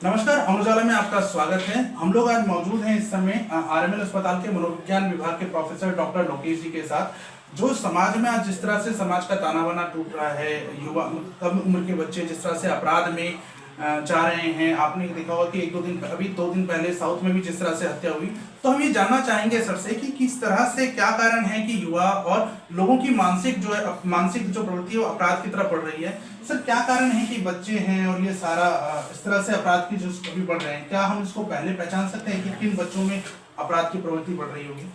नमस्कार, अमर उजाला में आपका स्वागत है। हम लोग आज मौजूद हैं इस समय आरएमएल अस्पताल के मनोविज्ञान विभाग के प्रोफेसर डॉक्टर लोकेश जी के साथ। जो समाज में आज जिस तरह से समाज का ताना बाना टूट रहा है, युवा कम उम्र के बच्चे जिस तरह से अपराध में जा रहे हैं, आपने देखा होगा कि अभी 2 दिन पहले साउथ में भी जिस तरह से हत्या हुई। तो हम ये जानना चाहेंगे सर से कि किस तरह से क्या कारण है कि युवा और लोगों की मानसिक जो प्रवृत्ति है वो अपराध की तरफ बढ़ रही है। सर, क्या कारण है कि बच्चे हैं और ये सारा इस तरह से अपराध की जो अभी बढ़ रहे हैं? क्या हम इसको पहले पहचान सकते हैं कि किन बच्चों में अपराध की प्रवृत्ति बढ़ रही होगी?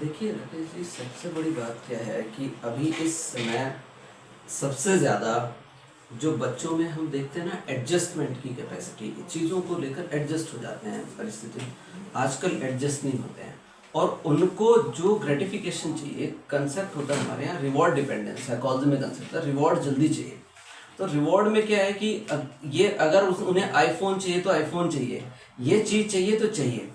देखिए राकेश जी, सबसे बड़ी बात क्या है कि अभी इस समय सबसे ज़्यादा जो बच्चों में हम देखते हैं ना, एडजस्टमेंट की कैपेसिटी, चीज़ों को लेकर एडजस्ट हो जाते हैं। परिस्थिति आजकल एडजस्ट नहीं होते हैं और उनको जो ग्रेटिफिकेशन चाहिए, कंसेप्ट होता है हमारे यहाँ रिवॉर्ड डिपेंडेंस, साइकोलॉजी में कंसेप्ट है रिवॉर्ड जल्दी चाहिए। तो रिवॉर्ड में क्या है कि ये अगर उन्हें आईफोन चाहिए तो आईफोन चाहिए, ये चीज़ चाहिए तो चाहिए,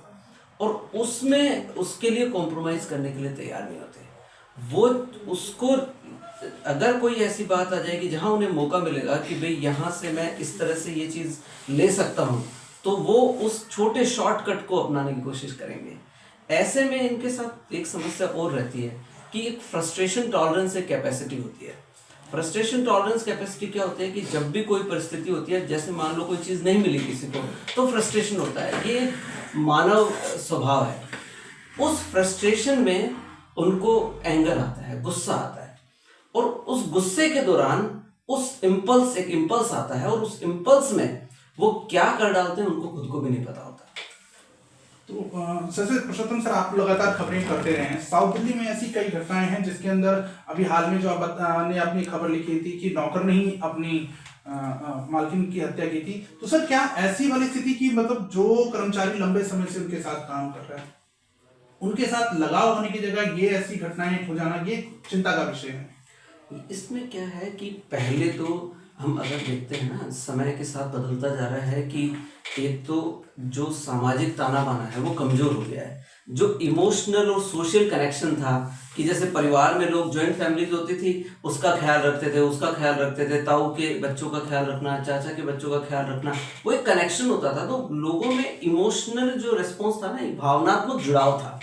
और उसमें उसके लिए कॉम्प्रोमाइज़ करने के लिए तैयार नहीं होते। वो उसको अगर कोई ऐसी बात आ जाएगी जहाँ उन्हें मौका मिलेगा कि भाई यहाँ से मैं इस तरह से ये चीज़ ले सकता हूँ, तो वो उस छोटे शॉर्टकट को अपनाने की कोशिश करेंगे। ऐसे में इनके साथ एक समस्या और रहती है कि एक फ्रस्ट्रेशन टॉलरेंस एक कैपेसिटी होती है। फ्रस्ट्रेशन टॉलरेंस कैपेसिटी क्या होती है कि जब भी कोई परिस्थिति होती है, जैसे मान लो कोई चीज़ नहीं मिली किसी को, तो फ्रस्ट्रेशन होता है। ये मानव स्वभाव है। उस फ्रस्ट्रेशन में उनको एंगर आता है, गुस्सा आता है, और उस गुस्से के दौरान एक इम्पल्स आता है, और उस इम्पल्स में वो क्या कर डालते हैं उनको खुद को भी नहीं पता होता। तो सबसे पुरुषोत्तम सर, आप लगातार खबरें करते रहे हैं। साउथ दिल्ली में ऐसी कई घटनाएं हैं जिसके अंदर अभी हाल में जो ने अपनी खबर लिखी थी कि नौकर ने ही अपनी मालकिन की हत्या की थी। तो सर, क्या ऐसी वाली स्थिति की मतलब जो कर्मचारी लंबे समय से उनके साथ काम कर रहा है, उनके साथ लगाव होने की जगह ये ऐसी घटनाएं हो जाना, ये चिंता का विषय है? इसमें क्या है कि पहले तो हम अगर देखते हैं ना, समय के साथ बदलता जा रहा है कि एक तो जो सामाजिक ताना बाना है वो कमज़ोर हो गया है। जो इमोशनल और सोशल कनेक्शन था कि जैसे परिवार में लोग, जॉइंट फैमिलीज होती थी, उसका ख्याल रखते थे, ताऊ के बच्चों का ख्याल रखना, चाचा के बच्चों का ख्याल रखना, वो एक कनेक्शन होता था। तो लोगों में इमोशनल जो रिस्पॉन्स था ना, एक भावनात्मक जुड़ाव था।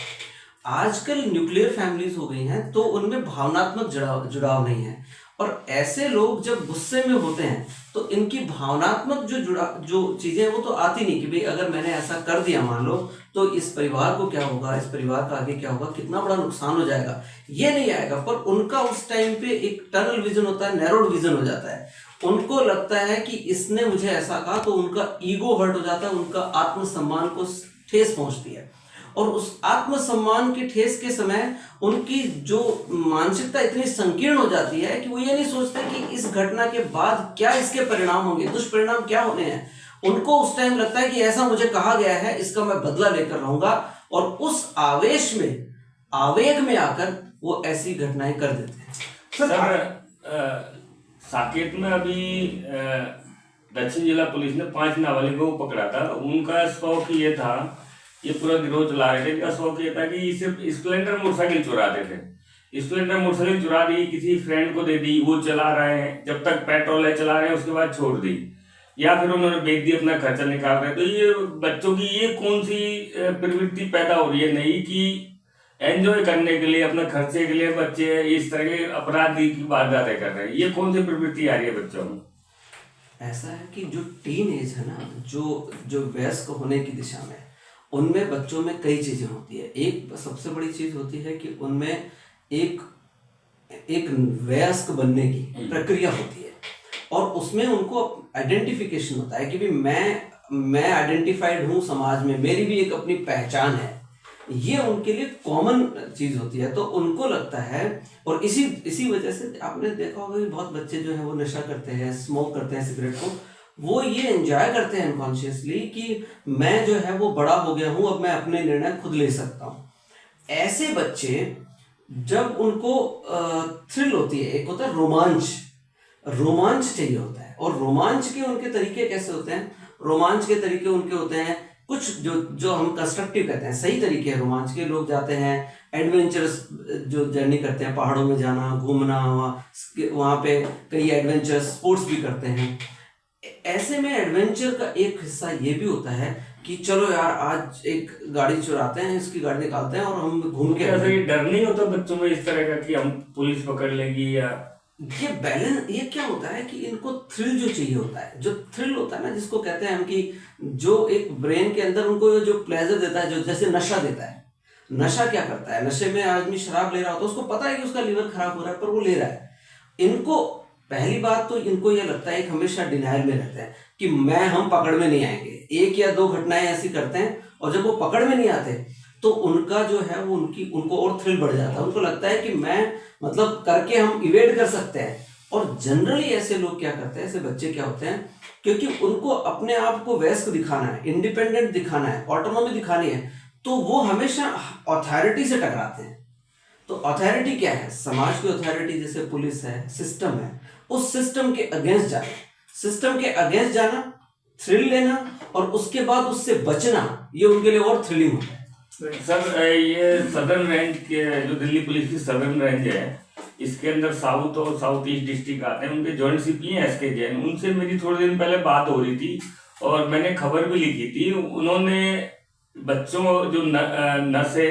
आजकल न्यूक्लियर फैमिलीज हो गई हैं तो उनमें भावनात्मक जुड़ाव नहीं है, और ऐसे लोग जब गुस्से में होते हैं तो इनकी भावनात्मक जो चीज़ें वो तो आती नहीं कि भाई अगर मैंने ऐसा कर दिया मान लो तो इस परिवार को क्या होगा, इस परिवार का आगे क्या होगा, कितना बड़ा नुकसान हो जाएगा, ये नहीं आएगा। पर उनका उस टाइम पे एक टनल विजन होता है, नैरोड विजन हो जाता है। उनको लगता है कि इसने मुझे ऐसा कहा, तो उनका ईगो हर्ट हो जाता है, उनका आत्मसम्मान को ठेस पहुंचती है, और उस आत्मसम्मान की ठेस के समय उनकी जो मानसिकता इतनी संकीर्ण हो जाती है कि वो ये नहीं सोचते कि इस घटना के बाद क्या इसके परिणाम होंगे, दुष्परिणाम क्या होने हैं। उनको उस टाइम लगता है कि ऐसा मुझे कहा गया है, इसका मैं बदला लेकर रहूंगा, और उस आवेश में, आवेग में आकर वो ऐसी घटनाएं कर देते हैं। सर, साकेत में अभी दक्षिण जिला पुलिस ने 5 नाबालिगों को पकड़ा था। उनका शौक ये था, ये पूरा गिरोह चला रहे थे, इनका शौक ये था कि सिर्फ स्प्लेंडर मोटरसाइकिल चुराते थे। स्प्लेंडर मोटरसाइकिल चुरा दी, किसी फ्रेंड को दे दी, वो चला रहे हैं, जब तक पेट्रोल है चला रहे हैं, उसके बाद छोड़ दी, या फिर उन्होंने बेच दी, अपना खर्चा निकाल रहे हैं। तो ये बच्चों की ये कौन सी प्रवृत्ति पैदा हो रही है नहीं कि एंजॉय करने के लिए, अपने खर्चे के लिए बच्चे इस तरह के अपराधी की वारदातें कर रहे हैं, ये कौन सी प्रवृत्ति आ रही है बच्चों में? ऐसा है कि जो टीन एज है ना, जो वयस्क होने की दिशा में, उनमें बच्चों में कई चीज़ें होती है। एक सबसे बड़ी चीज़ होती है कि उनमें एक वयस्क बनने की प्रक्रिया होती है, और उसमें उनको आइडेंटिफिकेशन होता है कि भी मैं आइडेंटिफाइड हूँ समाज में, मेरी भी एक अपनी पहचान है। ये उनके लिए कॉमन चीज़ होती है, तो उनको लगता है, और इसी वजह से आपने देखा होगा कि बहुत बच्चे जो है वो नशा करते हैं, स्मोक करते हैं सिगरेट को, वो ये एंजॉय करते हैं अनकॉन्शियसली कि मैं जो है वो बड़ा हो गया हूँ, अब मैं अपने निर्णय खुद ले सकता हूँ। ऐसे बच्चे जब उनको थ्रिल होती है, एक होता है रोमांच चाहिए होता है, और रोमांच के उनके तरीके कैसे होते हैं? रोमांच के तरीके उनके होते हैं कुछ जो हम कंस्ट्रक्टिव कहते हैं, सही तरीके हैं रोमांच के। लोग जाते हैं एडवेंचरस जो जर्नी करते हैं, पहाड़ों में जाना, घूमना, वहाँ पे कई एडवेंचरस स्पोर्ट्स भी करते हैं। ऐसे में एडवेंचर का एक हिस्सा ये भी होता है कि चलो यार आज एक गाड़ी चुराते हैं, इसकी गाड़ी निकालते हैं और हम घूम के ऐसा ये डर नहीं होता बच्चों में इस तरह का कि हम पुलिस पकड़ लेगी या ये बैलेंस, ये क्या होता है कि इनको थ्रिल जो चाहिए होता है, जो थ्रिल होता है ना, जिसको कहते हैं हम कि जो एक ब्रेन के अंदर उनको जो प्लेजर देता है, जो जैसे नशा देता है। नशा क्या करता है, नशे में आदमी शराब ले रहा होता है, उसको पता है कि उसका लीवर खराब हो रहा है पर वो ले रहा है। इनको पहली बात तो इनको ये लगता है कि हमेशा डिनाइल में रहते हैं कि हम पकड़ में नहीं आएंगे। एक या दो घटनाएं ऐसी करते हैं और जब वो पकड़ में नहीं आते तो उनका जो है वो उनको और थ्रिल बढ़ जाता है। उनको लगता है कि मैं मतलब करके हम इवेड कर सकते हैं। और जनरली ऐसे लोग क्या करते हैं, ऐसे बच्चे क्या होते हैं, क्योंकि उनको अपने आप को वयस्क दिखाना है, इंडिपेंडेंट दिखाना है, ऑटोनॉमी दिखानी है, तो वो हमेशा अथॉरिटी से टकराते हैं। तो अथॉरिटी क्या है, समाज की अथॉरिटी जैसे पुलिस है, सिस्टम है, उस सिस्टम के अगेंस्ट जाना, सिस्टम के अगेंस्ट जाना, थ्रिल लेना और उसके बाद उससे बचना, ये उनके लिए और थ्रिलिंग होता है। सर ये सदर्न रेंज के जो दिल्ली पुलिस की सदर्न रेंज है, इसके अंदर साउथ और साउथ ईस्ट डिस्ट्रिक्ट आते हैं। उनके जॉइंट सीपी हैं एसके जैन, उनसे मेरी थोड़े दिन पहले बात हो रही थी और मैंने खबर भी लिखी थी। उन्होंने बच्चों जो नशे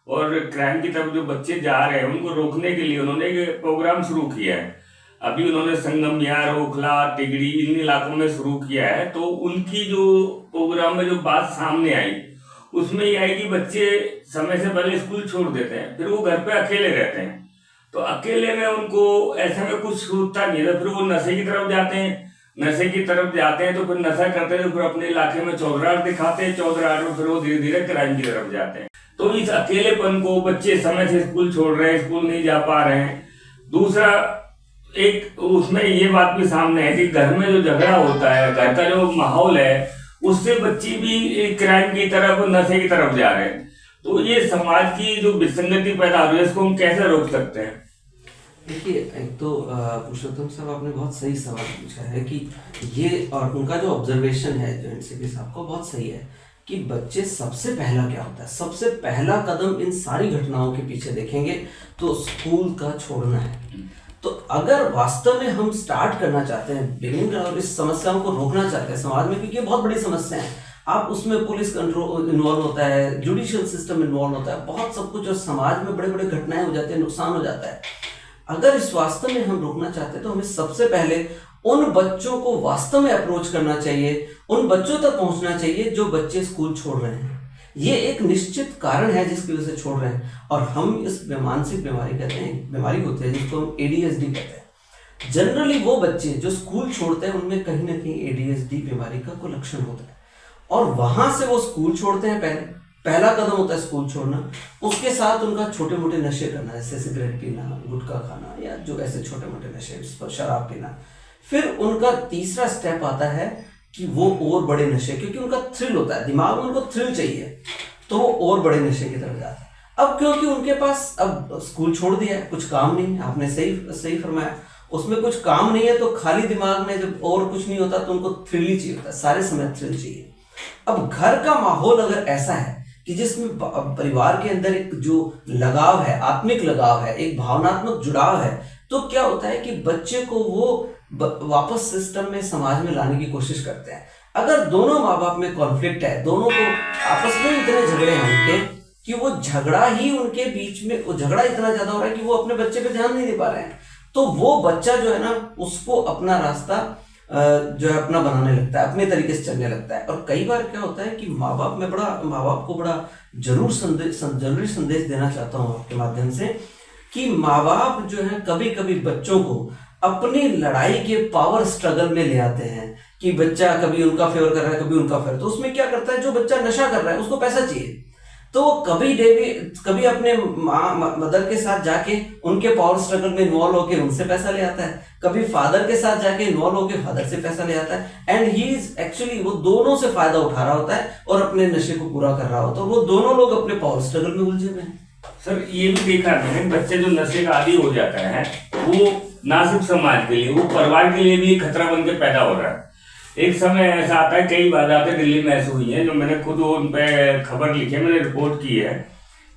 और क्राइम की तरफ जो बच्चे जा रहे हैं उनको रोकने के लिए उन्होंने एक प्रोग्राम शुरू किया है। अभी उन्होंने संगम यार, ओखला, टिगड़ी इन इलाकों में शुरू किया है। तो उनकी जो प्रोग्राम में जो बात सामने आई उसमें ये आई कि बच्चे समय से पहले स्कूल छोड़ देते हैं, फिर वो घर पे अकेले रहते हैं। तो अकेले में उनको ऐसा में कुछ सूझता नहीं है, फिर वो नशे की तरफ जाते हैं। नशे की तरफ जाते हैं तो फिर नशा करते हैं, तो फिर अपने इलाके में चौधराहट दिखाते हैं, चौधराहट में फिर वो धीरे धीरे क्राइम की तरफ जाते हैं। तो इस अकेलेपन को बच्चे समय से स्कूल छोड़ रहे हैं, स्कूल नहीं जा पा रहे हैं। दूसरा एक उसमें ये बात भी सामने है कि घर में जो झगड़ा होता है, घर का जो माहौल है, उससे बच्चे भी क्राइम की तरफ, नशे की तरफ जा रहे हैं। तो ये समाज की जो विसंगति पैदा हो रही है, इसको हम कैसे रोक सकते हैं? देखिए, एक तो पुरुषोत्तम साहब आपने बहुत सही सवाल पूछा है कि ये, और उनका जो ऑब्जर्वेशन है जो एनसीपी साहब को बहुत सही है कि बच्चे सबसे पहला क्या होता है, सबसे पहला कदम इन सारी घटनाओं के पीछे देखेंगे तो स्कूल का छोड़ना है। तो अगर वास्तव में हम स्टार्ट करना चाहते हैं, बिगिनिंग और इस समस्याओं को रोकना चाहते हैं समाज में, क्योंकि ये बहुत बड़ी समस्या है, आप उसमें पुलिस कंट्रोल इन्वॉल्व होता है, जुडिशियल सिस्टम इन्वॉल्व होता है, बहुत सब कुछ, और समाज में बड़े बड़े घटनाएं हो जाती है, नुकसान हो जाता है। अगर इस वास्तव में हम रोकना चाहते हैं तो हमें सबसे पहले उन बच्चों को वास्तव में अप्रोच करना चाहिए, उन बच्चों तक पहुंचना चाहिए जो बच्चे स्कूल छोड़ रहे हैं। ये एक निश्चित कारण है जिसकी वजह से छोड़ रहे हैं, और हम इस मानसिक बीमारी कहते हैं, बीमारी होती है जिसको हम एडीएचडी कहते हैं। जनरली वो बच्चे जो स्कूल छोड़ते हैं उनमें कहीं ना कहीं एडीएचडी बीमारी का कोई लक्षण होता है, और वहां से वो स्कूल छोड़ते हैं। पहला कदम होता है स्कूल छोड़ना। उसके साथ उनका छोटे मोटे नशे करना, जैसे सिगरेट पीना, गुटखा खाना, या जो ऐसे छोटे मोटे नशे, शराब पीना। फिर उनका तीसरा स्टेप आता है कि वो और बड़े नशे, क्योंकि उनका थ्रिल होता है, दिमाग में उनको थ्रिल चाहिए, तो वो और बड़े नशे की तरफ जाता है। अब क्योंकि उनके पास अब स्कूल छोड़ दिया है, कुछ काम नहीं है, आपने सही फरमाया, उसमें कुछ काम नहीं है, तो खाली दिमाग में जब और कुछ नहीं होता तो उनको थ्रिल ही चाहिए होता है, सारे समय थ्रिल चाहिए। अब घर का माहौल अगर ऐसा है कि जिसमें परिवार के अंदर एक जो लगाव है, आत्मिक लगाव है, एक भावनात्मक जुड़ाव है, तो क्या होता है कि बच्चे को वो वापस सिस्टम में, समाज में लाने की कोशिश करते हैं। अगर दोनों माँ बाप में कॉन्फ्लिक्ट है, दोनों को आपस में इतने झगड़े हैं उनके कि वो झगड़ा ही उनके बीच में, वो झगड़ा इतना ज्यादा हो रहा है कि वो अपने बच्चे पे ध्यान नहीं दे पा रहे हैं, तो वो बच्चा जो है ना, उसको अपना रास्ता जो है अपना बनाने लगता है, अपने तरीके से चलने लगता है। और कई बार क्या होता है कि माँ बाप को बड़ा जरूरी संदेश देना चाहता हूँ आपके माध्यम से, कि माँ बाप जो है कभी कभी बच्चों को अपनी लड़ाई के पावर स्ट्रगल में ले आते हैं कि बच्चा कभी उनका फेवर कर रहा है, कभी उनका फेवर। तो उसमें क्या करता है, जो बच्चा नशा कर रहा है उसको पैसा चाहिए, तो कभी अपने मदर के साथ जाके उनके पावर स्ट्रगल में इन्वॉल्व होकर उनसे पैसा ले आता है, कभी फादर के साथ जाके इन्वॉल्व होकर फादर से पैसा ले आता है, एंड ही इज एक्चुअली, वो दोनों से फायदा उठा रहा होता है और अपने नशे को पूरा कर रहा होता है। वो दोनों लोग अपने पावर स्ट्रगल में उलझे हुए हैं। सर ये भी देखा मैंने, बच्चे जो नशे का आदी हो जाता है वो ना सिर्फ समाज के लिए, वो परिवार के लिए भी खतरा बन के पैदा हो रहा है। एक समय ऐसा आता है, कई वारदातें दिल्ली में ऐसी हुई है, जो मैंने खुद उन पे खबर लिखी है, मैंने रिपोर्ट की है,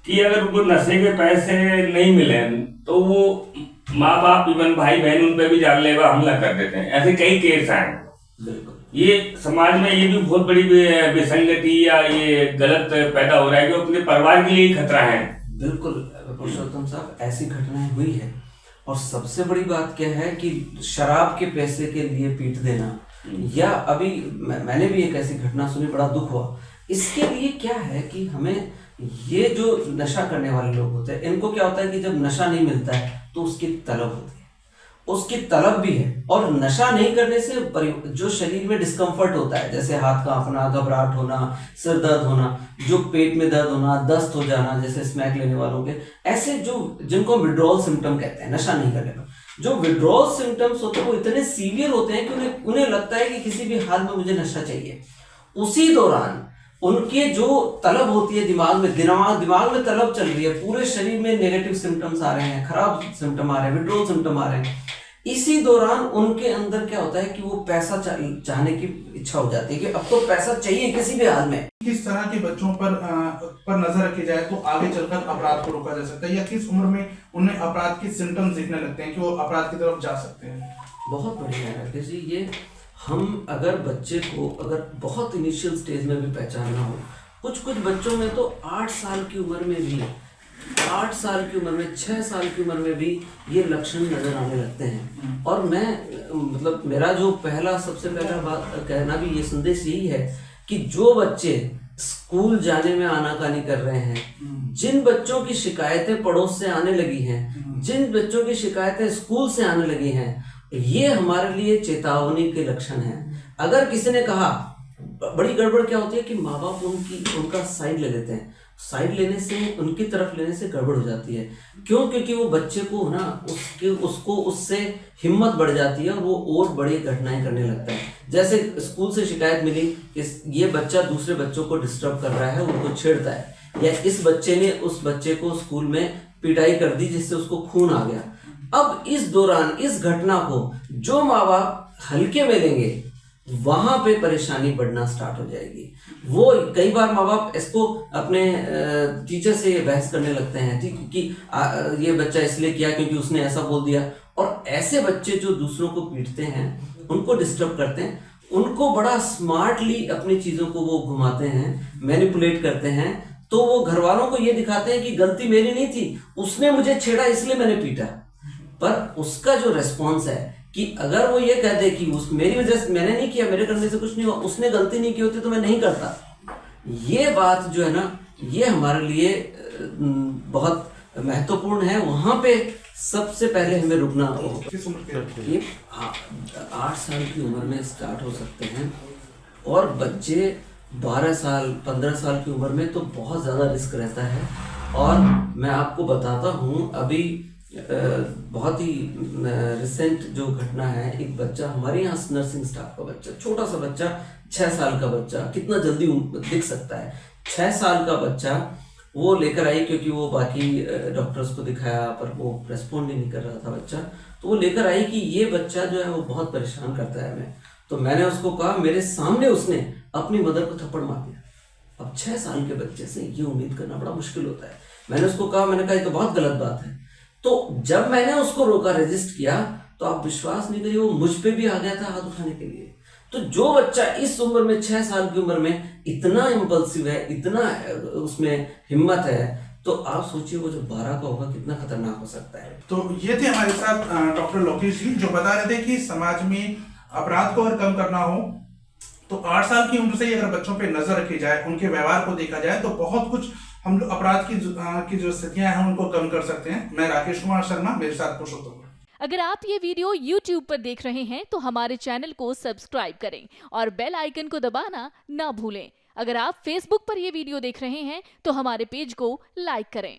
कि अगर उनको नशे के पैसे नहीं मिले तो वो माँ बाप, इवन भाई बहन, उन पे भी जानलेवा हमला कर देते हैं। ऐसे कई केस आए बिल्कुल। ये समाज में ये भी बहुत बड़ी विसंगति या ये गलत पैदा हो रहा है कि वो अपने परिवार के लिए ही खतरा है। बिल्कुल पुरुषोत्तम साहब, ऐसी घटनाएं हुई है। और सबसे बड़ी बात क्या है कि शराब के पैसे के लिए पीट देना, या अभी मैंने भी एक ऐसी घटना सुनी, बड़ा दुख हुआ। इसके लिए क्या है कि हमें ये जो नशा करने वाले लोग होते हैं, इनको क्या होता है कि जब नशा नहीं मिलता है तो उसकी तलब होती है, उसकी तलब भी है। और नशा नहीं करने से जो शरीर में डिस्कम्फर्ट होता है, जैसे हाथ कांपना, घबराहट होना, सिर दर्द होना, जो पेट में दर्द होना, दस्त हो जाना, जैसे स्मैक लेने वालों के, ऐसे जो जिनको विड्रॉल सिम्टम कहते हैं नशा नहीं करने पर, जो विड्रॉल सिम्टम्स होते हैं वो इतने सीवियर होते हैं कि उन्हें लगता है कि किसी भी हाल में मुझे नशा चाहिए। उसी दौरान उनके जो तलब होती है दिमाग में तलब चल रही है, पूरे शरीर में नेगेटिव सिम्टम्स आ रहे हैं, खराब सिम्टम आ रहे हैं, विड्रॉल सिम्टम आ रहे हैं। इसी दौरान उनके अंदर क्या होता है कि वो पैसा चाहने की इच्छा हो जाती है कि अब तो पैसा चाहिए किसी भी हाल में। किस तरह के बच्चों पर नजर रखी जाए तो आगे चलकर अपराध को रोका जा सकता है, या किस उम्र में उन्हें अपराध के सिम्टम्स दिखने लगते हैं कि वो अपराध की तरफ जा सकते हैं? बहुत बढ़िया है राकेश जी। ये हम अगर बच्चे को अगर बहुत इनिशियल स्टेज में भी पहचानना हो, कुछ बच्चों में तो 8 साल की उम्र में भी, 8 साल की उम्र में, 6 साल की उम्र में भी ये लक्षण नजर आने लगते हैं। और मैं मतलब मेरा जो सबसे पहला बात कहना भी ये संदेश यही है कि जो बच्चे स्कूल जाने में आनाकानी कर रहे हैं, जिन बच्चों की शिकायतें पड़ोस से आने लगी हैं, जिन बच्चों की शिकायतें स्कूल से आने लगी हैं, ये हमारे लिए चेतावनी के लक्षण हैं। अगर किसी ने कहा, बड़ी गड़बड़ क्या होती है कि माँ बाप उनका साइड ले लेते हैं। साइड लेने से, उनकी तरफ लेने से गड़बड़ हो जाती है। क्यों? क्योंकि वो बच्चे को ना उसको उससे हिम्मत बढ़ जाती है और वो और बड़ी घटनाएं करने लगता है। जैसे स्कूल से शिकायत मिली कि ये बच्चा दूसरे बच्चों को डिस्टर्ब कर रहा है, उनको छेड़ता है, या इस बच्चे ने उस बच्चे को स्कूल में पिटाई कर दी जिससे उसको खून आ गया। अब इस दौरान इस घटना को जो माँ बाप हल्के में लेंगे, वहां पे परेशानी बढ़ना स्टार्ट हो जाएगी। वो कई बार माँ बाप इसको अपने टीचर से बहस करने लगते हैं कि ये बच्चा इसलिए किया क्योंकि उसने ऐसा बोल दिया। और ऐसे बच्चे जो दूसरों को पीटते हैं, उनको डिस्टर्ब करते हैं, उनको बड़ा स्मार्टली अपनी चीजों को वो घुमाते हैं, मैनिपुलेट करते हैं। तो वो घर वालों को ये दिखाते हैं कि गलती मेरी नहीं थी, उसने मुझे छेड़ा इसलिए मैंने पीटा। पर उसका जो रेस्पॉन्स है कि अगर वो ये कह दे कि मेरी वजह से, मैंने नहीं किया, मेरे करने से कुछ नहीं हुआ, उसने गलती नहीं की होती तो मैं नहीं करता, ये बात जो है ना, ये हमारे लिए बहुत महत्वपूर्ण है। वहां पे सबसे पहले हमें रुकना होगा। किस उम्र के? ये 8 साल की उम्र में स्टार्ट हो सकते हैं, और बच्चे 12 साल 15 साल की उम्र में तो बहुत ज़्यादा रिस्क रहता है। और मैं आपको बताता हूँ, अभी बहुत ही रिसेंट जो घटना है, एक बच्चा हमारे यहाँ नर्सिंग स्टाफ का बच्चा, छोटा सा बच्चा, 6 साल का बच्चा, कितना जल्दी दिख सकता है, 6 साल का बच्चा, वो लेकर आई क्योंकि वो बाकी डॉक्टर्स को दिखाया पर वो रेस्पॉन्ड ही नहीं कर रहा था बच्चा। तो वो लेकर आई कि ये बच्चा जो है वो बहुत परेशान करता है हमें। तो मैंने उसको कहा, मेरे सामने उसने अपनी मदर को थप्पड़ मार दिया। अब 6 साल के बच्चे से ये उम्मीद करना बड़ा मुश्किल होता है। मैंने उसको कहा, मैंने कहा ये तो बहुत गलत बात है। तो जब मैंने उसको रोका, रेजिस्ट किया, तो आप विश्वास नहीं करिए, वो मुझ पे भी आ गया था हाथ उठाने के लिए। तो जो बच्चा इस उम्र में, 6 साल की उम्र में इतना इम्पल्सिव है, इतना उसमें हिम्मत है, तो आप सोचिए वो जो 12 का होगा कितना खतरनाक हो सकता है। तो ये थे हमारे साथ डॉक्टर लोकेश जी, जो बता रहे थे कि समाज में अपराध को अगर कम करना हो तो 8 साल की उम्र से ही अगर बच्चों पे नजर रखी जाए, उनके व्यवहार को देखा जाए, तो बहुत कुछ हम लोग अपराध की जो स्थितियां हैं उनको कम कर सकते हैं। मैं राकेश कुमार शर्मा, मेरे साथ पुरुषोत्तम। अगर आप ये वीडियो YouTube पर देख रहे हैं तो हमारे चैनल को सब्सक्राइब करें और बेल आइकन को दबाना ना भूलें। अगर आप Facebook पर ये वीडियो देख रहे हैं तो हमारे पेज को लाइक करें।